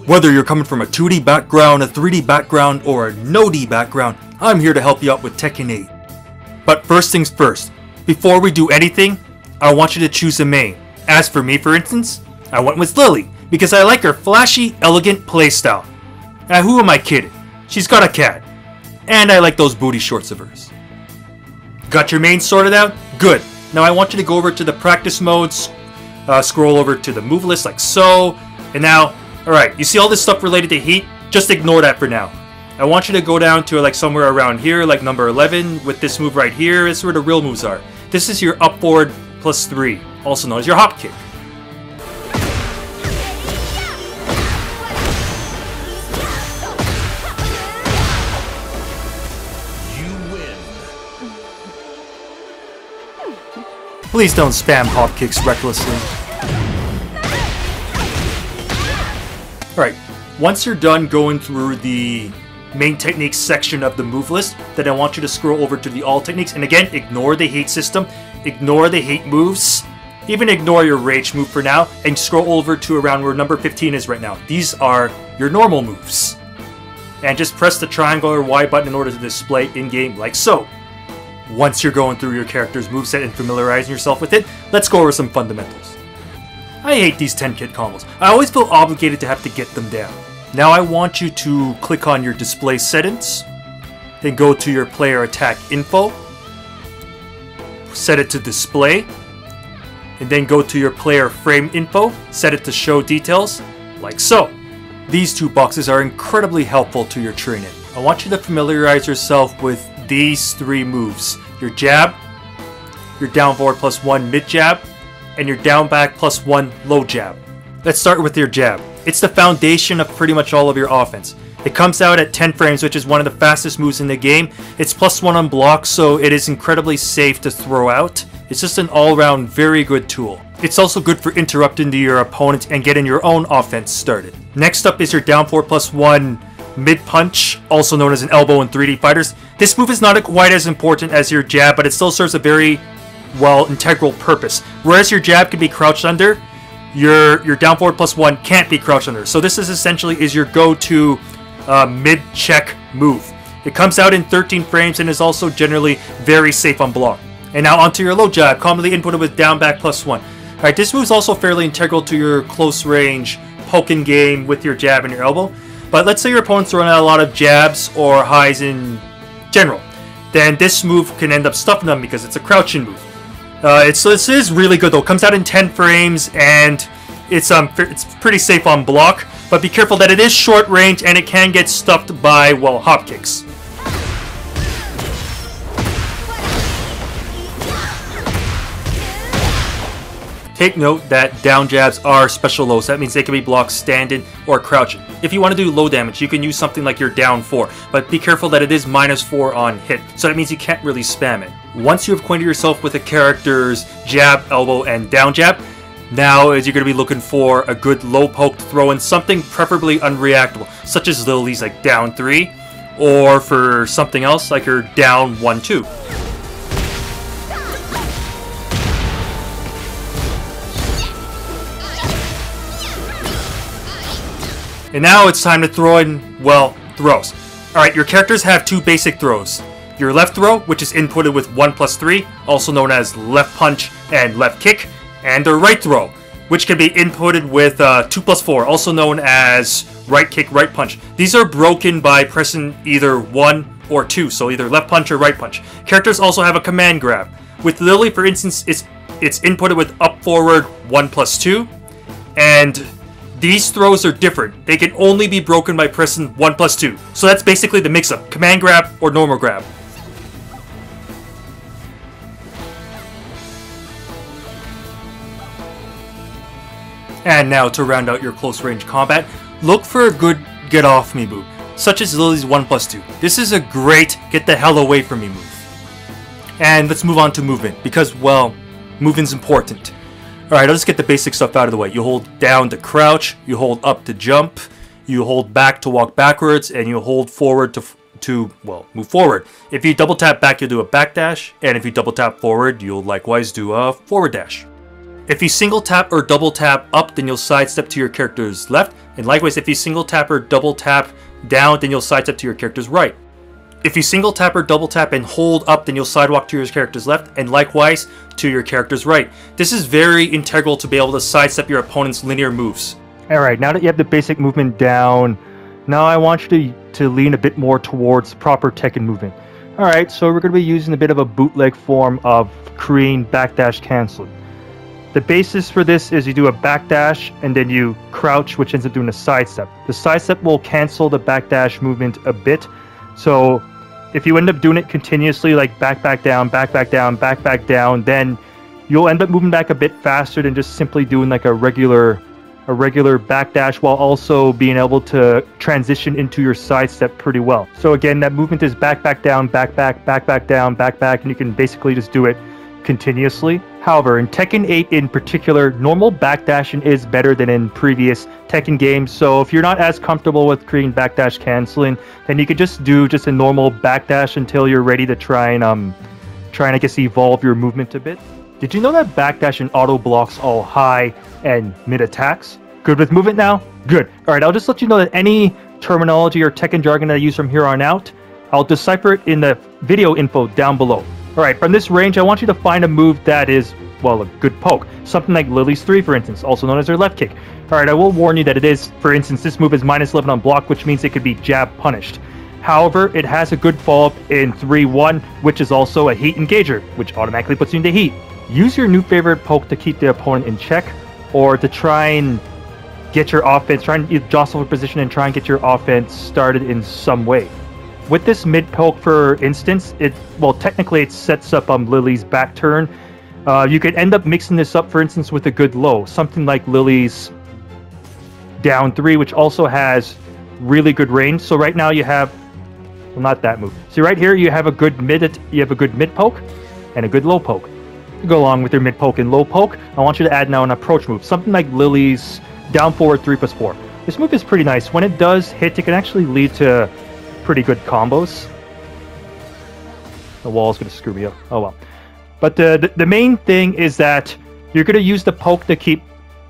Whether you're coming from a 2D background, a 3D background, or a no-D background, I'm here to help you out with Tekken 8. But first things first, before we do anything, I want you to choose a main. As for me, for instance, I went with Lily, because I like her flashy, elegant playstyle. Now who am I kidding? She's got a cat. And I like those booty shorts of hers. Got your main sorted out? Good. Now I want you to go over to the practice modes, scroll over to the move list like so, and now, alright, you see all this stuff related to heat? Just ignore that for now. I want you to go down to like somewhere around here, like number 11, with this move right here. This is where the real moves are. This is your up forward plus 3, also known as your hop kick. Please don't spam hop kicks recklessly. Alright, once you're done going through the main techniques section of the move list, then I want you to scroll over to the all techniques, and again, ignore the hate system, ignore the hate moves, even ignore your rage move for now, and scroll over to around where number 15 is right now. These are your normal moves. And just press the triangle or Y button in order to display in-game like so. Once you're going through your character's moveset and familiarizing yourself with it, let's go over some fundamentals. I hate these 10-kit combos. I always feel obligated to have to get them down. Now I want you to click on your display settings, then go to your player attack info, set it to display, and then go to your player frame info, set it to show details, like so. These two boxes are incredibly helpful to your training. I want you to familiarize yourself with these 3 moves. Your jab, your down forward plus 1 mid jab, and your down back plus 1 low jab. Let's start with your jab. It's the foundation of pretty much all of your offense. It comes out at 10 frames, which is one of the fastest moves in the game. It's plus 1 on block, so it is incredibly safe to throw out. It's just an all-around very good tool. It's also good for interrupting your opponent and getting your own offense started. Next up is your down forward plus 1 mid punch, also known as an elbow in 3D fighters. This move is not quite as important as your jab, but it still serves a very, well, integral purpose. Whereas your jab can be crouched under, your down forward plus 1 can't be crouched under. So this is essentially your go-to mid check move. It comes out in 13 frames and is also generally very safe on block. And now onto your low jab, commonly inputted with down back plus 1. Alright, this move is also fairly integral to your close range poking game with your jab and your elbow. But let's say your opponent's throwing out a lot of jabs or highs in general. Then this move can end up stuffing them because it's a crouching move. This is really good though. It comes out in 10 frames and it's pretty safe on block. But be careful that it is short range and it can get stuffed by, well, hop kicks. Take note that down jabs are special lows. That means they can be blocked standing or crouching. If you want to do low damage, you can use something like your down 4, but be careful that it is -4 on hit, so that means you can't really spam it. Once you've acquainted yourself with a character's jab, elbow, and down jab, now you're going to be looking for a good low poke to throw in something preferably unreactable, such as Lily's like down 3, or for something else like her down 1-2. And now it's time to throw in, well, throws. Alright, your characters have 2 basic throws. Your left throw, which is inputted with 1 plus 3, also known as left punch and left kick. And the right throw, which can be inputted with 2 plus 4, also known as right kick, right punch. These are broken by pressing either 1 or 2, so either left punch or right punch. Characters also have a command grab. With Lily, for instance, it's inputted with up forward 1 plus 2, and these throws are different. They can only be broken by pressing 1 plus 2. So that's basically the mix-up. Command grab or normal grab. And now to round out your close range combat, look for a good get off me move, such as Lily's 1 plus 2. This is a great get the hell away from me move. And let's move on to movement, because, well, movement's important. Alright, let's get the basic stuff out of the way. You hold down to crouch, you hold up to jump, you hold back to walk backwards, and you hold forward to move forward. If you double tap back, you'll do a backdash, and if you double tap forward, you'll likewise do a forward dash. If you single tap or double tap up, then you'll sidestep to your character's left, and likewise if you single tap or double tap down, then you'll sidestep to your character's right. If you single tap or double tap and hold up, then you'll sidewalk to your character's left, and likewise to your character's right. This is very integral to be able to sidestep your opponent's linear moves. Alright, now that you have the basic movement down, now I want you to lean a bit more towards proper Tekken movement. Alright, so we're going to be using a bit of a bootleg form of Korean backdash canceling. The basis for this is you do a backdash and then you crouch, which ends up doing a sidestep. The sidestep will cancel the backdash movement a bit, so if you end up doing it continuously, like back down, back down, then you'll end up moving back a bit faster than just simply doing like a regular backdash, while also being able to transition into your sidestep pretty well. So again, that movement is back down, back down, back, and you can basically just do it continuously. However, in Tekken 8 in particular, normal backdashing is better than in previous Tekken games, so if you're not as comfortable with Korean backdash canceling, then you could just do a normal backdash until you're ready to try and I guess evolve your movement a bit. Did you know that backdashing auto blocks all high and mid attacks? Good with movement now? Good. Alright, I'll just let you know that any terminology or Tekken jargon that I use from here on out, I'll decipher it in the video info down below. Alright, from this range, I want you to find a move that is, well, a good poke. Something like Lily's 3, for instance, also known as her left kick. Alright, I will warn you that it is, for instance, this move is -11 on block, which means it could be jab punished. However, it has a good follow-up in 3-1, which is also a heat engager, which automatically puts you into heat. Use your new favorite poke to keep the opponent in check, or to try and get your offense, try and jostle for position and try and get your offense started in some way. With this mid poke, for instance, technically it sets up Lily's back turn. You could end up mixing this up, for instance, with a good low, something like Lily's down 3, which also has really good range. So right now you have, well, not that move. See right here, you have a good mid poke and a good low poke. To go along with your mid poke and low poke, I want you to add now an approach move, something like Lily's down forward 3+4. This move is pretty nice. When it does hit, it can actually lead to pretty good combos. The wall is going to screw me up. Oh well. But the main thing is that you're going to use the poke to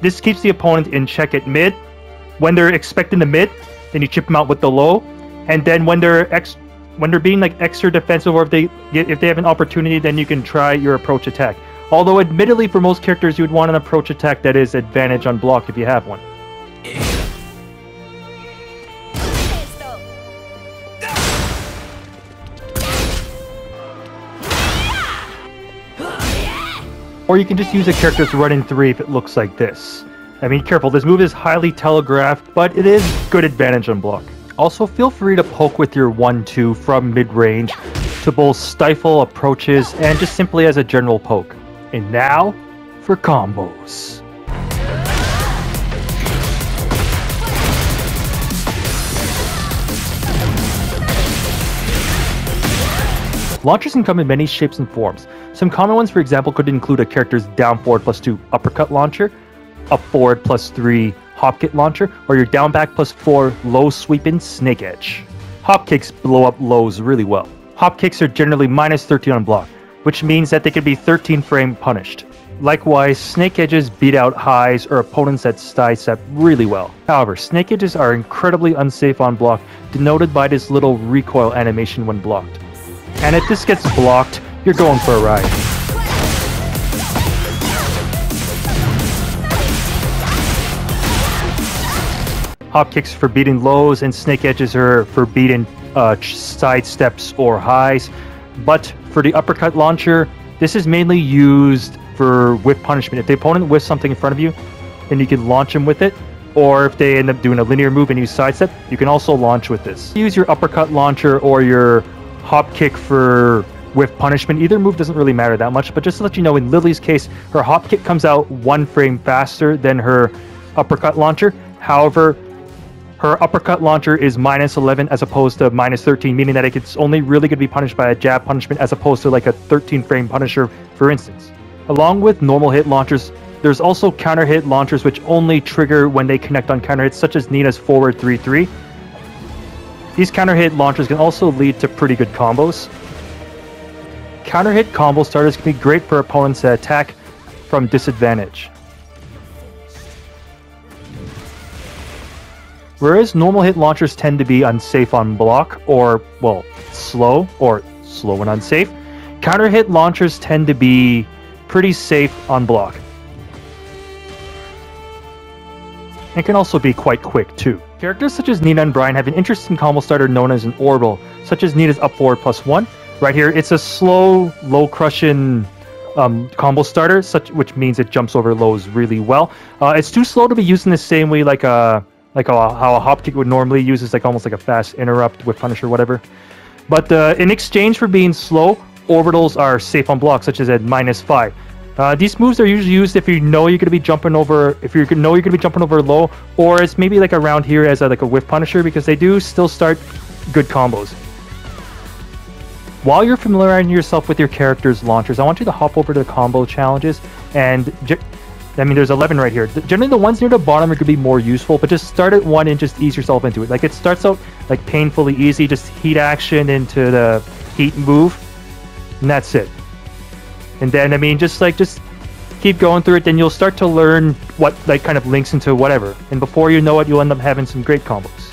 this keeps the opponent in check at mid. When they're expecting the mid, then you chip them out with the low, and then when they're being like extra defensive, or if they have an opportunity, then you can try your approach attack. Although admittedly, for most characters, you would want an approach attack that is advantage on block if you have one. Or you can just use a character's run-in 3 if it looks like this. I mean, careful, this move is highly telegraphed, but it is good advantage on block. Also, feel free to poke with your 1-2 from mid-range to both stifle approaches and just simply as a general poke. And now, for combos. Launchers can come in many shapes and forms. Some common ones, for example, could include a character's down forward +2 uppercut launcher, up forward +3 hop kick launcher, or your down back +4 low sweeping snake edge. Hop kicks blow up lows really well. Hop kicks are generally -13 on block, which means that they can be 13 frame punished. Likewise, snake edges beat out highs or opponents that sidestep really well. However, snake edges are incredibly unsafe on block, denoted by this little recoil animation when blocked. And if this gets blocked, you're going for a ride. Hop kicks for beating lows, and snake edges are for beating side steps or highs. But for the uppercut launcher, this is mainly used for whiff punishment. If the opponent whiffs something in front of you, then you can launch them with it. Or if they end up doing a linear move and you sidestep, you can also launch with this. Use your uppercut launcher or your hop kick for whiff punishment. Either move doesn't really matter that much, but just to let you know, in Lily's case, her hop kick comes out 1 frame faster than her uppercut launcher. However, her uppercut launcher is -11 as opposed to -13, meaning that it's only really going to be punished by a jab punishment as opposed to like a 13 frame punisher, for instance. Along with normal hit launchers, there's also counter hit launchers which only trigger when they connect on counter hits, such as Nina's forward 3-3. These counter hit launchers can also lead to pretty good combos. Counter hit combo starters can be great for opponents that attack from disadvantage. Whereas normal hit launchers tend to be unsafe on block, or, well, slow and unsafe, counter hit launchers tend to be pretty safe on block. And can also be quite quick too. Characters such as Nina and Brian have an interesting combo starter known as an orbital, such as Nina's up forward +1. Right here, it's a slow, low crushing combo starter, which means it jumps over lows really well. It's too slow to be used in the same way like how a hop kick would normally use, is like almost like a fast interrupt with punish or whatever. But in exchange for being slow, orbitals are safe on block, such as at -5. These moves are usually used if you know you're going to be jumping over, low, or it's maybe like around here as like a whiff punisher, because they do still start good combos. While you're familiarizing yourself with your character's launchers, I want you to hop over to the combo challenges, and I mean, there's 11 right here. Generally, the ones near the bottom are going to be more useful, but just start at 1 and just ease yourself into it. Like, it starts out like painfully easy, just heat action into the heat move, and that's it. And then, I mean, just keep going through it, then you'll start to learn what like kind of links into whatever. And before you know it, you'll end up having some great combos.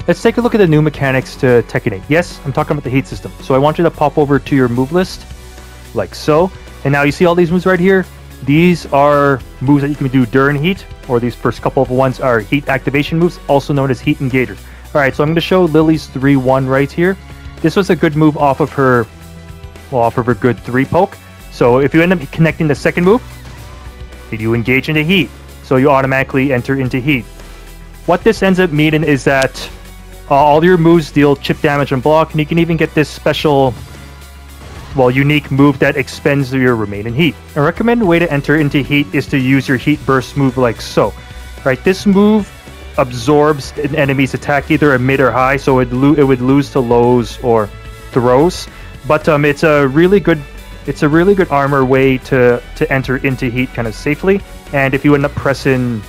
Let's take a look at the new mechanics to Tekken 8. Yes, I'm talking about the heat system. So I want you to pop over to your move list, like so. And now you see all these moves right here? These are moves that you can do during heat, or these first couple of ones are heat activation moves, also known as heat engagers. Alright, so I'm going to show Lily's 3-1 right here. This was a good move off of her good 3 poke. So if you end up connecting the second move, you engage into heat. So you automatically enter into heat. What this ends up meaning is that all your moves deal chip damage and block, and you can even get this special, unique move that expends your remaining heat. A recommended way to enter into heat is to use your heat burst move like so. Right, this move absorbs an enemy's attack, either a mid or high, so it would lose to lows or throws. But it's a really good armor way to enter into heat kind of safely. And if you end up pressing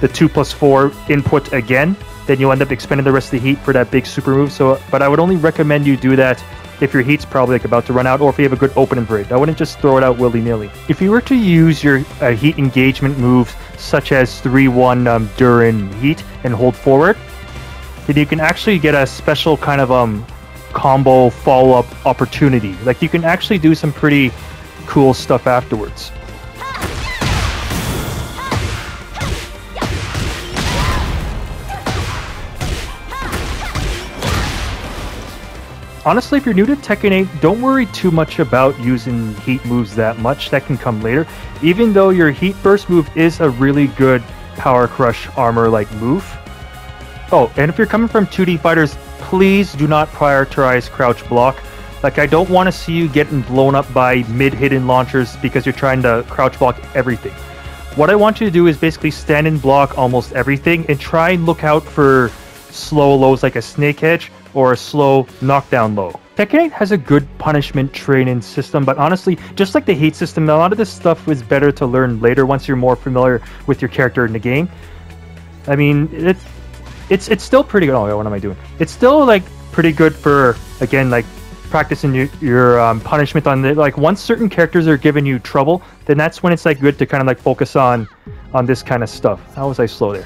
the 2+4 input again, then you'll end up expending the rest of the heat for that big super move. But I would only recommend you do that if your heat's probably like about to run out, or if you have a good opening for it. I wouldn't just throw it out willy-nilly. If you were to use your heat engagement moves, such as 3-1 during heat and hold forward, then you can actually get a special kind of combo follow-up opportunity. Like, you can actually do some pretty cool stuff afterwards. Honestly, if you're new to Tekken 8, don't worry too much about using heat moves that much. That can come later. Even though your heat burst move is a really good power crush armor-like move. Oh, and if you're coming from 2D fighters, please do not prioritize crouch block. Like, I don't want to see you getting blown up by mid-hidden launchers because you're trying to crouch block everything. What I want you to do is basically stand and block almost everything, and try and look out for slow lows like a snake edge or a slow knockdown low. Tekken 8 has a good punishment training system, but honestly, just like the heat system, a lot of this stuff is better to learn later once you're more familiar with your character in the game. I mean, it's still pretty good. Oh, what am I doing? It's still like pretty good for, again, like practicing your punishment on the, like, once certain characters are giving you trouble, then that's when it's like good to kind of like focus on this kind of stuff. How was I slow there?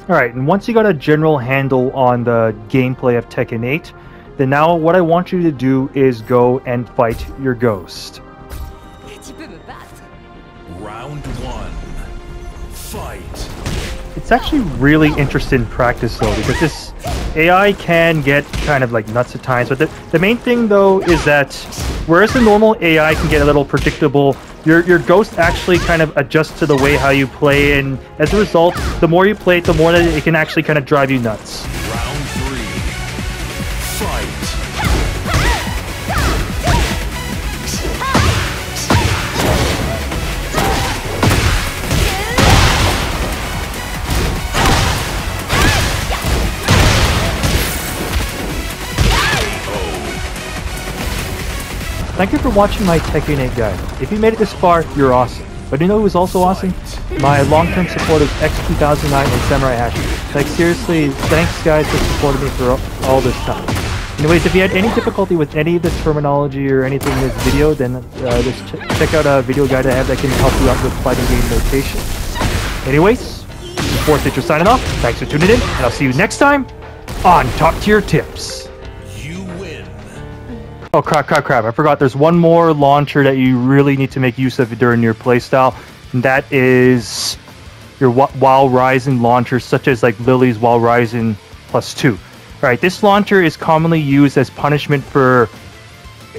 Alright, and once you got a general handle on the gameplay of Tekken 8, then now what I want you to do is go and fight your ghost. Round 1. Fight. It's actually really interesting practice though, because this AI can get kind of like nuts at times, but the main thing though is that whereas the normal AI can get a little predictable, your ghost actually kind of adjusts to the way how you play, and as a result, the more you play it, the more that it can actually kind of drive you nuts. Round 3. Fight. Thank you for watching my Tekken 8 guide. If you made it this far, you're awesome. But you know who was also awesome? My long-term supporters X2009 and Samurai Hashi. Like seriously, thanks guys for supporting me for all this time. Anyways, if you had any difficulty with any of the terminology or anything in this video, then just check out a video guide I have that can help you out with fighting game notation. Anyways, before Stitcher signing off, thanks for tuning in, and I'll see you next time on Top Tier Tips. You win. Oh crap, I forgot there's one more launcher that you really need to make use of during your playstyle, and that is your While Rising launcher, such as like Lily's While Rising +2. Alright, this launcher is commonly used as punishment for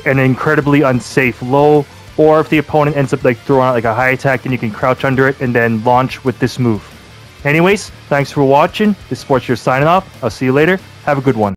an incredibly unsafe low, or if the opponent ends up like throwing out like a high attack, then you can crouch under it and then launch with this move. Anyways, thanks for watching. This is Sports, signing off. I'll see you later. Have a good one.